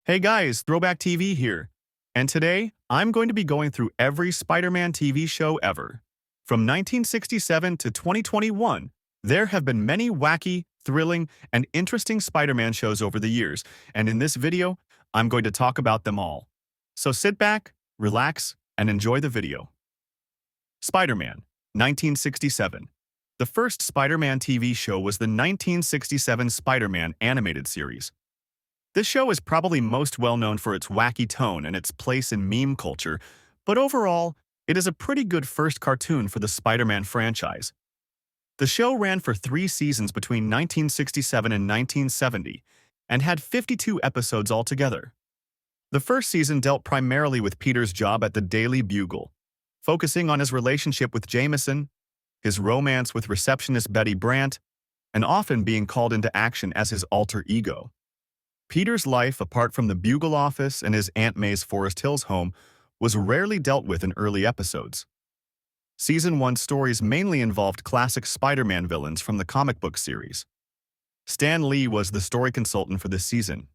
Hey guys, Throwback TV here. And today, I'm going to be going through every Spider-Man TV show ever. From 1967 to 2021, there have been many wacky, thrilling, and interesting Spider-Man shows over the years, and in this video, I'm going to talk about them all. So sit back, relax, and enjoy the video. Spider-Man, 1967. The first Spider-Man TV show was the 1967 Spider-Man animated series. This show is probably most well known for its wacky tone and its place in meme culture, but overall, it is a pretty good first cartoon for the Spider-Man franchise. The show ran for 3 seasons between 1967 and 1970 and had 52 episodes altogether. The first season dealt primarily with Peter's job at the Daily Bugle, focusing on his relationship with Jameson, his romance with receptionist Betty Brant, and often being called into action as his alter ego. Peter's life, apart from the Bugle office and his Aunt May's Forest Hills home, was rarely dealt with in early episodes. Season 1 stories mainly involved classic Spider-Man villains from the comic book series. Stan Lee was the story consultant for this season.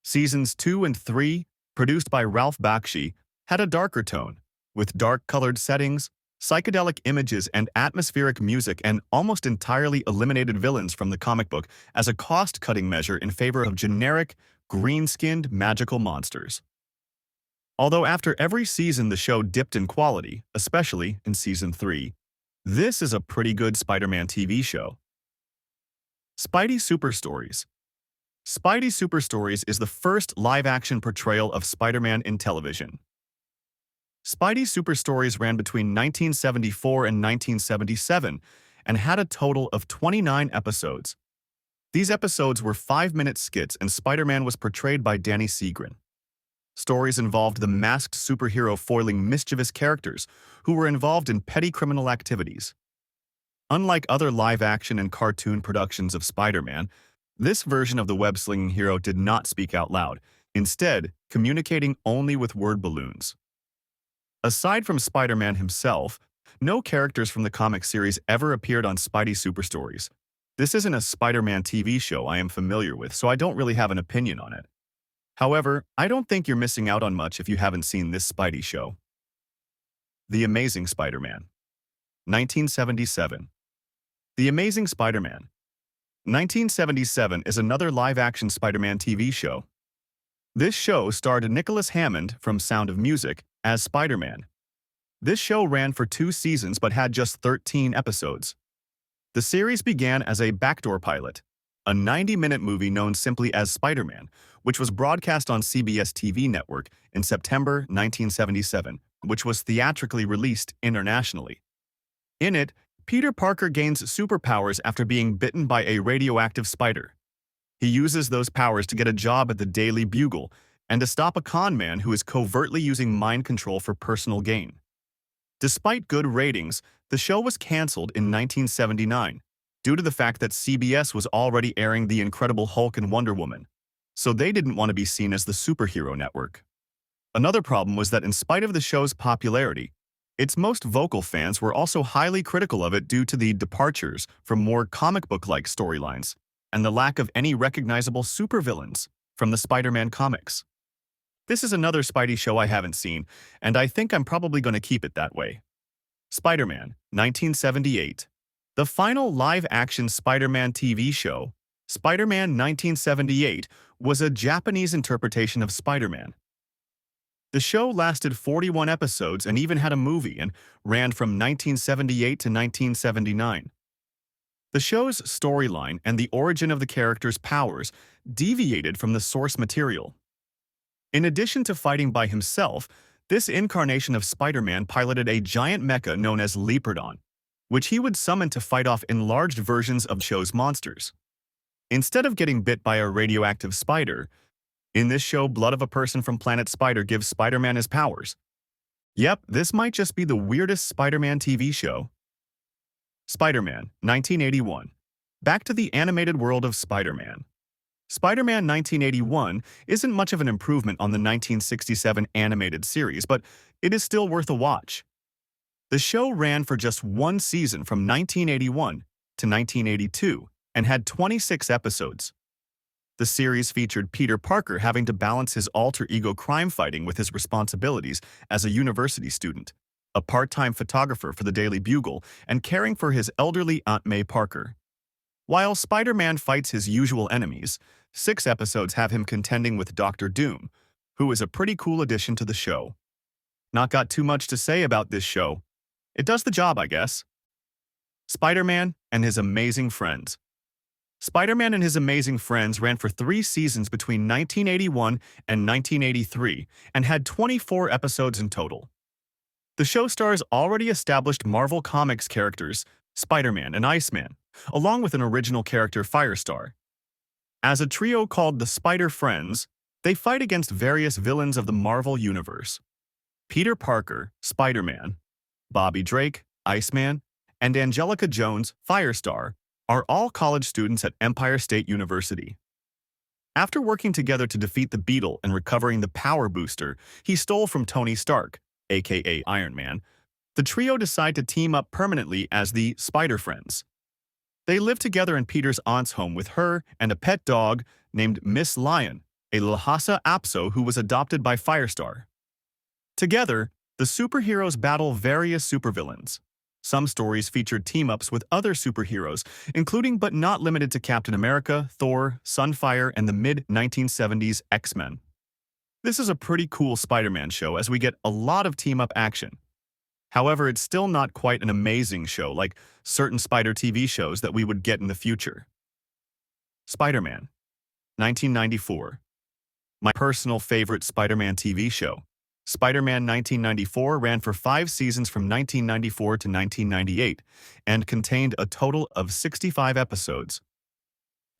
Seasons 2 and 3, produced by Ralph Bakshi, had a darker tone, with dark-colored settings, psychedelic images, and atmospheric music, and almost entirely eliminated villains from the comic book as a cost-cutting measure in favor of generic, green-skinned magical monsters. Although after every season the show dipped in quality, especially in Season 3, this is a pretty good Spider-Man TV show. Spidey Super Stories. Spidey Super Stories is the first live-action portrayal of Spider-Man in television. Spidey Super Stories ran between 1974 and 1977 and had a total of 29 episodes. These episodes were 5-minute skits and Spider-Man was portrayed by Danny Seagren. Stories involved the masked superhero foiling mischievous characters who were involved in petty criminal activities. Unlike other live-action and cartoon productions of Spider-Man, this version of the web-slinging hero did not speak out loud, instead communicating only with word balloons. Aside from Spider-Man himself, no characters from the comic series ever appeared on Spidey Super Stories. This isn't a Spider-Man TV show I am familiar with, so I don't really have an opinion on it. However, I don't think you're missing out on much if you haven't seen this Spidey show. The Amazing Spider-Man, 1977. The Amazing Spider-Man, 1977 is another live-action Spider-Man TV show. This show starred Nicholas Hammond from Sound of Music as Spider-Man. This show ran for 2 seasons but had just 13 episodes. The series began as a backdoor pilot, a 90-minute movie known simply as Spider-Man, which was broadcast on CBS TV network in September 1977, which was theatrically released internationally. In it, Peter Parker gains superpowers after being bitten by a radioactive spider. He uses those powers to get a job at the Daily Bugle and to stop a con man who is covertly using mind control for personal gain. Despite good ratings, the show was canceled in 1979 due to the fact that CBS was already airing The Incredible Hulk and Wonder Woman, so they didn't want to be seen as the superhero network. Another problem was that in spite of the show's popularity, its most vocal fans were also highly critical of it due to the departures from more comic book-like storylines and the lack of any recognizable supervillains from the Spider-Man comics. This is another Spidey show I haven't seen, and I think I'm probably going to keep it that way. Spider-Man, 1978. The final live-action Spider-Man TV show, Spider-Man 1978, was a Japanese interpretation of Spider-Man. The show lasted 41 episodes and even had a movie and ran from 1978 to 1979. The show's storyline and the origin of the character's powers deviated from the source material. In addition to fighting by himself, this incarnation of Spider-Man piloted a giant mecha known as Leopardon, which he would summon to fight off enlarged versions of the show's monsters. Instead of getting bit by a radioactive spider, in this show, blood of a person from Planet Spider gives Spider-Man his powers. Yep, this might just be the weirdest Spider-Man TV show. Spider-Man, 1981. Back to the animated world of Spider-Man. Spider-Man 1981 isn't much of an improvement on the 1967 animated series, but it is still worth a watch. The show ran for just 1 season from 1981 to 1982 and had 26 episodes. The series featured Peter Parker having to balance his alter ego crime fighting with his responsibilities as a university student, a part-time photographer for the Daily Bugle, and caring for his elderly Aunt May Parker. While Spider-Man fights his usual enemies, 6 episodes have him contending with Doctor Doom, who is a pretty cool addition to the show. Not got too much to say about this show. It does the job, I guess. Spider-Man and His Amazing Friends. Spider-Man and His Amazing Friends ran for 3 seasons between 1981 and 1983 and had 24 episodes in total. The show stars already established Marvel Comics characters, Spider-Man and Iceman, along with an original character, Firestar. As a trio called the Spider-Friends, they fight against various villains of the Marvel Universe. Peter Parker, Spider-Man, Bobby Drake, Iceman, and Angelica Jones, Firestar, are all college students at Empire State University. After working together to defeat the Beetle and recovering the power booster he stole from Tony Stark, aka Iron Man, the trio decide to team up permanently as the Spider-Friends. They live together in Peter's aunt's home with her and a pet dog named Miss Lion, a Lhasa Apso who was adopted by Firestar. Together, the superheroes battle various supervillains. Some stories featured team-ups with other superheroes, including but not limited to Captain America, Thor, Sunfire, and the mid-1970s X-Men. This is a pretty cool Spider-Man show as we get a lot of team-up action. However, it's still not quite an amazing show like certain Spider TV shows that we would get in the future. Spider-Man, 1994. My personal favorite Spider-Man TV show. Spider-Man 1994 ran for 5 seasons from 1994 to 1998 and contained a total of 65 episodes.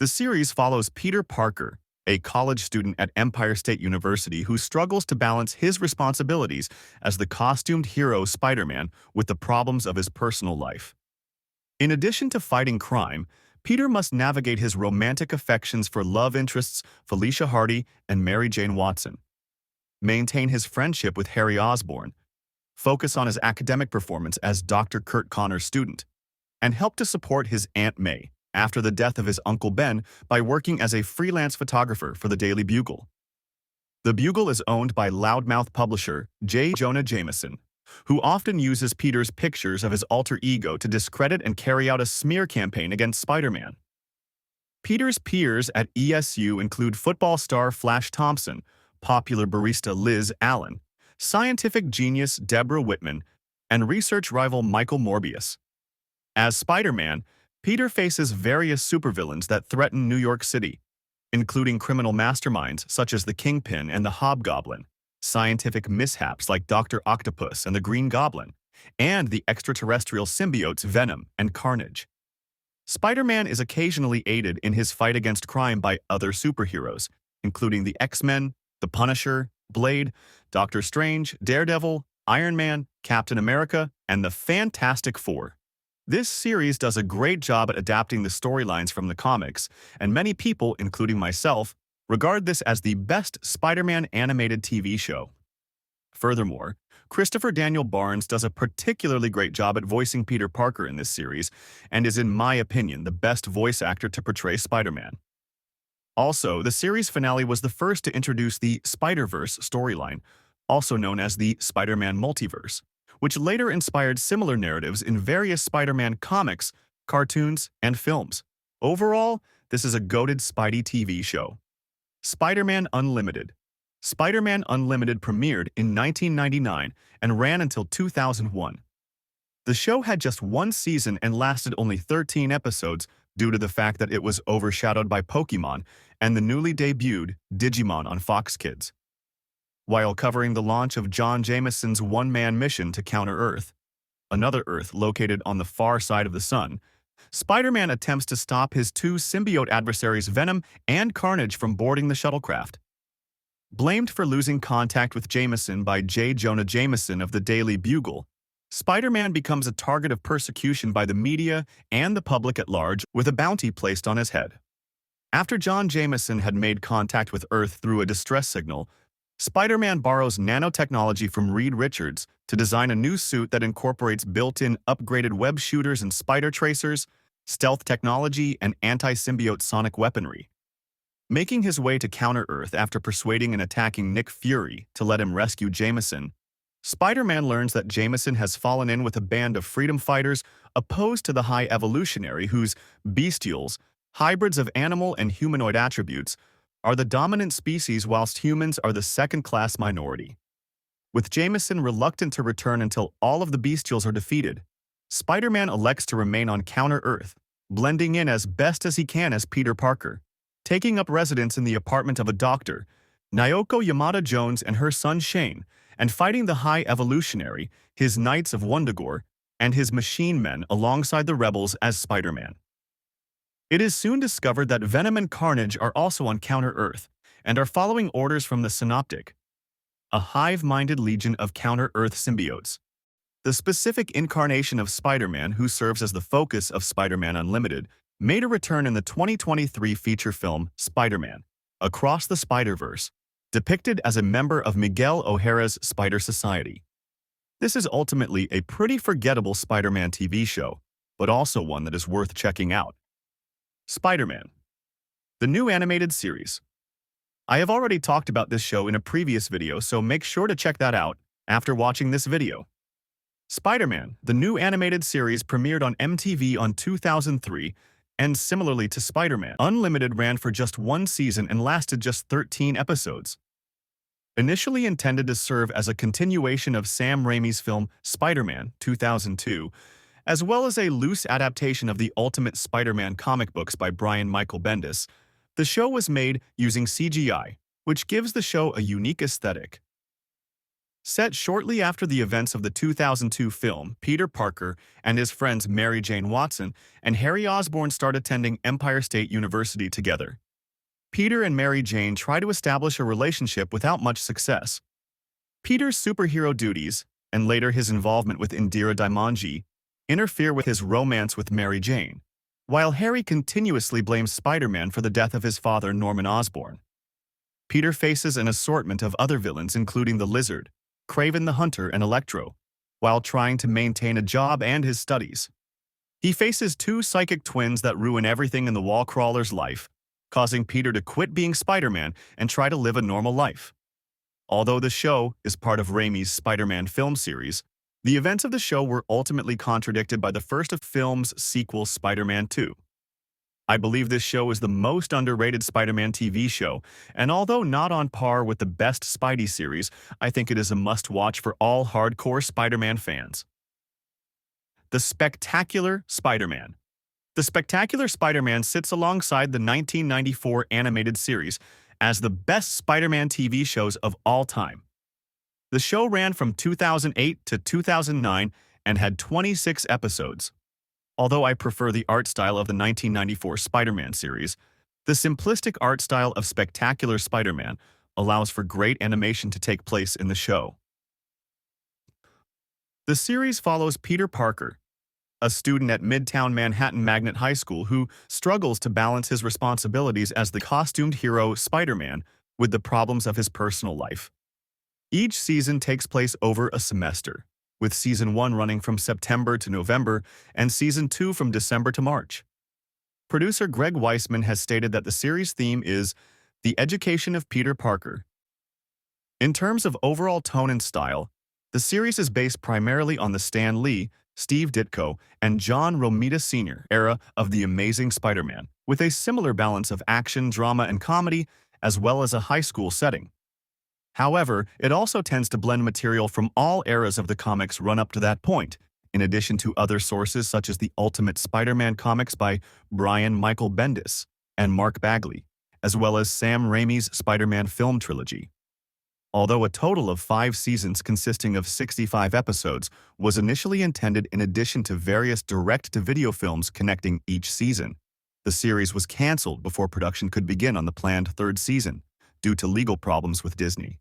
The series follows Peter Parker, a college student at Empire State University who struggles to balance his responsibilities as the costumed hero Spider-Man with the problems of his personal life. In addition to fighting crime, Peter must navigate his romantic affections for love interests Felicia Hardy and Mary Jane Watson, maintain his friendship with Harry Osborn, focus on his academic performance as Dr. Kurt Connor's student, and help to support his Aunt May after the death of his Uncle Ben by working as a freelance photographer for the Daily Bugle. The Bugle is owned by loudmouth publisher J. Jonah Jameson, who often uses Peter's pictures of his alter ego to discredit and carry out a smear campaign against Spider-Man. Peter's peers at ESU include football star Flash Thompson, popular barista Liz Allen, scientific genius Deborah Whitman, and research rival Michael Morbius. As Spider-Man, Peter faces various supervillains that threaten New York City, including criminal masterminds such as the Kingpin and the Hobgoblin, scientific mishaps like Dr. Octopus and the Green Goblin, and the extraterrestrial symbiotes Venom and Carnage. Spider-Man is occasionally aided in his fight against crime by other superheroes, including the X-Men, the Punisher, Blade, Doctor Strange, Daredevil, Iron Man, Captain America, and the Fantastic Four. This series does a great job at adapting the storylines from the comics, and many people, including myself, regard this as the best Spider-Man animated TV show. Furthermore, Christopher Daniel Barnes does a particularly great job at voicing Peter Parker in this series, and is, in my opinion, the best voice actor to portray Spider-Man. Also, the series finale was the first to introduce the Spider-Verse storyline, also known as the Spider-Man Multiverse, which later inspired similar narratives in various Spider-Man comics, cartoons, and films. Overall, this is a goated Spidey TV show. Spider-Man Unlimited. Spider-Man Unlimited premiered in 1999 and ran until 2001. The show had just 1 season and lasted only 13 episodes due to the fact that it was overshadowed by Pokémon and the newly debuted Digimon on Fox Kids. While covering the launch of John Jameson's one-man mission to counter Earth, another Earth located on the far side of the sun, Spider-Man attempts to stop his 2 symbiote adversaries Venom and Carnage from boarding the shuttlecraft. Blamed for losing contact with Jameson by J. Jonah Jameson of the Daily Bugle, Spider-Man becomes a target of persecution by the media and the public at large with a bounty placed on his head. After John Jameson had made contact with Earth through a distress signal, Spider-Man borrows nanotechnology from Reed Richards to design a new suit that incorporates built-in upgraded web shooters and spider tracers, stealth technology, and anti-symbiote sonic weaponry. Making his way to Counter-Earth after persuading and attacking Nick Fury to let him rescue Jameson, Spider-Man learns that Jameson has fallen in with a band of freedom fighters opposed to the High Evolutionary whose bestials, hybrids of animal and humanoid attributes, are the dominant species whilst humans are the second-class minority. With Jameson reluctant to return until all of the bestials are defeated, Spider-Man elects to remain on Counter-Earth, blending in as best as he can as Peter Parker, taking up residence in the apartment of a doctor, Naoko Yamada-Jones and her son Shane, and fighting the High Evolutionary, his Knights of Wundagore, and his Machine Men alongside the rebels as Spider-Man. It is soon discovered that Venom and Carnage are also on Counter-Earth and are following orders from the Synoptic, a hive-minded legion of Counter-Earth symbiotes. The specific incarnation of Spider-Man, who serves as the focus of Spider-Man Unlimited, made a return in the 2023 feature film Spider-Man: Across the Spider-Verse, depicted as a member of Miguel O'Hara's Spider Society. This is ultimately a pretty forgettable Spider-Man TV show, but also one that is worth checking out. Spider-Man, the new animated series. I have already talked about this show in a previous video, so make sure to check that out after watching this video. Spider-Man, the new animated series, premiered on MTV on 2003, and similarly to Spider-Man Unlimited, ran for just one season and lasted just 13 episodes. Initially intended to serve as a continuation of Sam Raimi's film Spider-Man 2002, as well as a loose adaptation of the Ultimate Spider-Man comic books by Brian Michael Bendis, the show was made using CGI, which gives the show a unique aesthetic. Set shortly after the events of the 2002 film, Peter Parker and his friends Mary Jane Watson and Harry Osborn start attending Empire State University together. Peter and Mary Jane try to establish a relationship without much success. Peter's superhero duties, and later his involvement with Indira Daimonji, interfere with his romance with Mary Jane, while Harry continuously blames Spider-Man for the death of his father, Norman Osborn. Peter faces an assortment of other villains, including the Lizard, Kraven the Hunter, and Electro, while trying to maintain a job and his studies. He faces two psychic twins that ruin everything in the Wallcrawler's life, causing Peter to quit being Spider-Man and try to live a normal life. Although the show is part of Raimi's Spider-Man film series, the events of the show were ultimately contradicted by the first of film's sequel, Spider-Man 2. I believe this show is the most underrated Spider-Man TV show, and although not on par with the best Spidey series, I think it is a must-watch for all hardcore Spider-Man fans. The Spectacular Spider-Man. The Spectacular Spider-Man sits alongside the 1994 animated series as the best Spider-Man TV shows of all time. The show ran from 2008 to 2009 and had 26 episodes. Although I prefer the art style of the 1994 Spider-Man series, the simplistic art style of Spectacular Spider-Man allows for great animation to take place in the show. The series follows Peter Parker, a student at Midtown Manhattan Magnet High School who struggles to balance his responsibilities as the costumed hero Spider-Man with the problems of his personal life. Each season takes place over a semester, with Season 1 running from September to November and Season 2 from December to March. Producer Greg Weisman has stated that the series theme is the education of Peter Parker. In terms of overall tone and style, the series is based primarily on the Stan Lee, Steve Ditko, and John Romita Sr. era of The Amazing Spider-Man, with a similar balance of action, drama, and comedy, as well as a high school setting. However, it also tends to blend material from all eras of the comics run up to that point, in addition to other sources such as the Ultimate Spider-Man comics by Brian Michael Bendis and Mark Bagley, as well as Sam Raimi's Spider-Man film trilogy. Although a total of 5 seasons consisting of 65 episodes was initially intended in addition to various direct-to-video films connecting each season, the series was canceled before production could begin on the planned 3rd season, due to legal problems with Disney.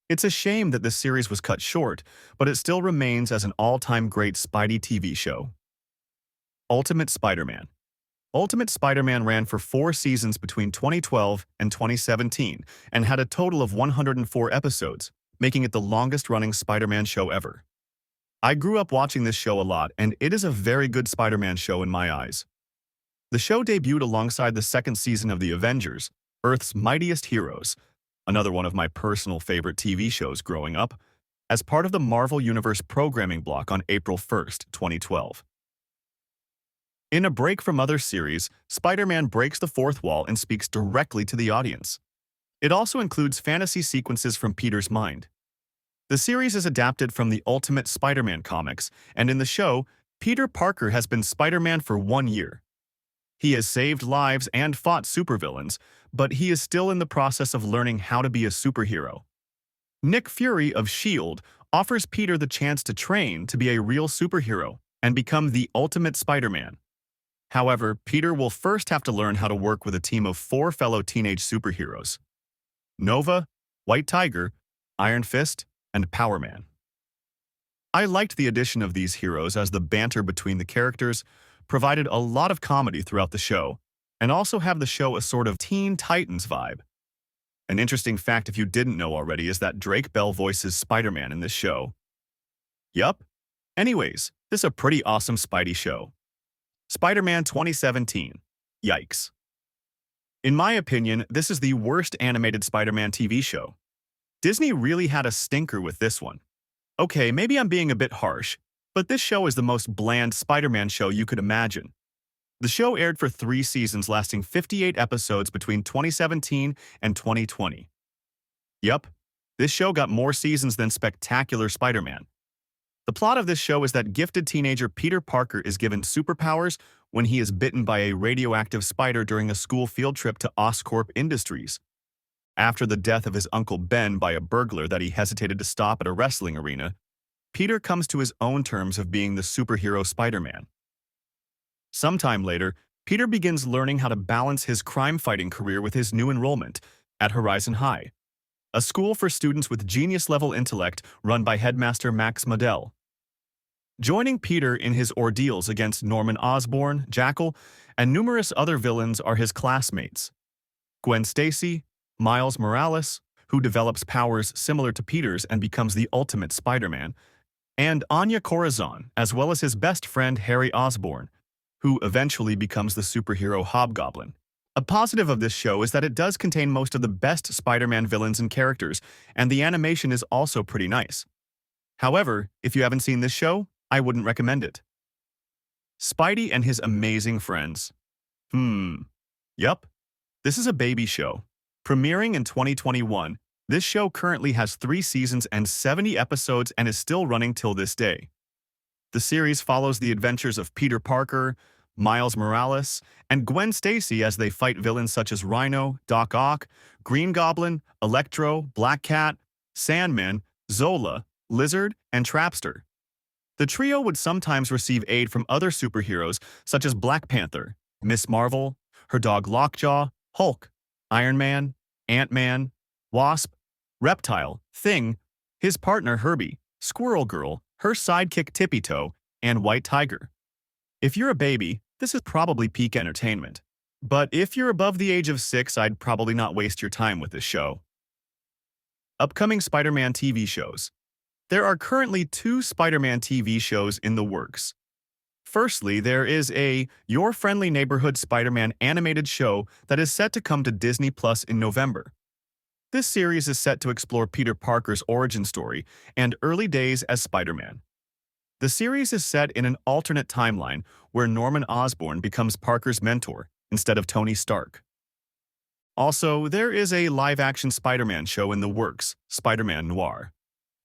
It's a shame that this series was cut short, but it still remains as an all-time great Spidey TV show. Ultimate Spider-Man. Ultimate Spider-Man ran for 4 seasons between 2012 and 2017 and had a total of 104 episodes, making it the longest-running Spider-Man show ever. I grew up watching this show a lot, and it is a very good Spider-Man show in my eyes. The show debuted alongside the 2nd season of The Avengers, Earth's Mightiest Heroes, another one of my personal favorite TV shows growing up, as part of the Marvel Universe programming block on April 1st, 2012. In a break from other series, Spider-Man breaks the fourth wall and speaks directly to the audience. It also includes fantasy sequences from Peter's mind. The series is adapted from the Ultimate Spider-Man comics, and in the show, Peter Parker has been Spider-Man for 1 year. He has saved lives and fought supervillains, but he is still in the process of learning how to be a superhero. Nick Fury of S.H.I.E.L.D. offers Peter the chance to train to be a real superhero and become the Ultimate Spider-Man. However, Peter will first have to learn how to work with a team of 4 fellow teenage superheroes: Nova, White Tiger, Iron Fist, and Power Man. I liked the addition of these heroes as the banter between the characters provided a lot of comedy throughout the show, and also have the show a sort of Teen Titans vibe. An interesting fact if you didn't know already is that Drake Bell voices Spider-Man in this show. Yup. Anyways, this is a pretty awesome Spidey show. Spider-Man 2017. Yikes. In my opinion, this is the worst animated Spider-Man TV show. Disney really had a stinker with this one. Okay, maybe I'm being a bit harsh, but this show is the most bland Spider-Man show you could imagine. The show aired for 3 seasons lasting 58 episodes between 2017 and 2020. Yup, this show got more seasons than Spectacular Spider-Man. The plot of this show is that gifted teenager Peter Parker is given superpowers when he is bitten by a radioactive spider during a school field trip to Oscorp Industries. After the death of his Uncle Ben by a burglar that he hesitated to stop at a wrestling arena, Peter comes to his own terms of being the superhero Spider-Man. Sometime later, Peter begins learning how to balance his crime-fighting career with his new enrollment at Horizon High, a school for students with genius-level intellect run by headmaster Max Modell. Joining Peter in his ordeals against Norman Osborn, Jackal, and numerous other villains are his classmates: Gwen Stacy, Miles Morales, who develops powers similar to Peter's and becomes the ultimate Spider-Man, and Anya Corazon, as well as his best friend Harry Osborn, who eventually becomes the superhero Hobgoblin. A positive of this show is that it does contain most of the best Spider-Man villains and characters, and the animation is also pretty nice. However, if you haven't seen this show, I wouldn't recommend it. Spidey and His Amazing Friends. Yup, this is a baby show. Premiering in 2021, this show currently has 3 seasons and 70 episodes and is still running till this day. The series follows the adventures of Peter Parker, Miles Morales, and Gwen Stacy as they fight villains such as Rhino, Doc Ock, Green Goblin, Electro, Black Cat, Sandman, Zola, Lizard, and Trapster. The trio would sometimes receive aid from other superheroes such as Black Panther, Miss Marvel, her dog Lockjaw, Hulk, Iron Man, Ant-Man, Wasp, Reptile, Thing, his partner Herbie, Squirrel Girl, her sidekick Tippy Toe, and White Tiger. If you're a baby, this is probably peak entertainment. But if you're above the age of 6, I'd probably not waste your time with this show. Upcoming Spider-Man TV shows. There are currently 2 Spider-Man TV shows in the works. Firstly, there is a Your Friendly Neighborhood Spider-Man animated show that is set to come to Disney Plus in November. This series is set to explore Peter Parker's origin story and early days as Spider-Man. The series is set in an alternate timeline where Norman Osborn becomes Parker's mentor instead of Tony Stark. Also, there is a live-action Spider-Man show in the works, Spider-Man Noir.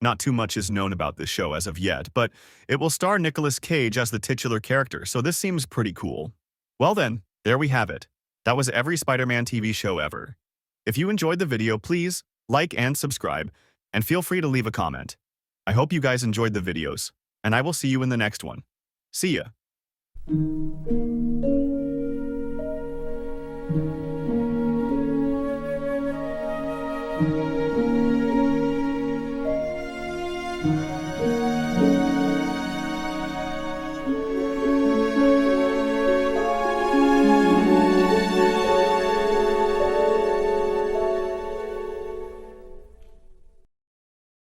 Not too much is known about this show as of yet, but it will star Nicolas Cage as the titular character, so this seems pretty cool. Well then, there we have it. That was every Spider-Man TV show ever. If you enjoyed the video, please like and subscribe, and feel free to leave a comment. I hope you guys enjoyed the videos, and I will see you in the next one. See ya!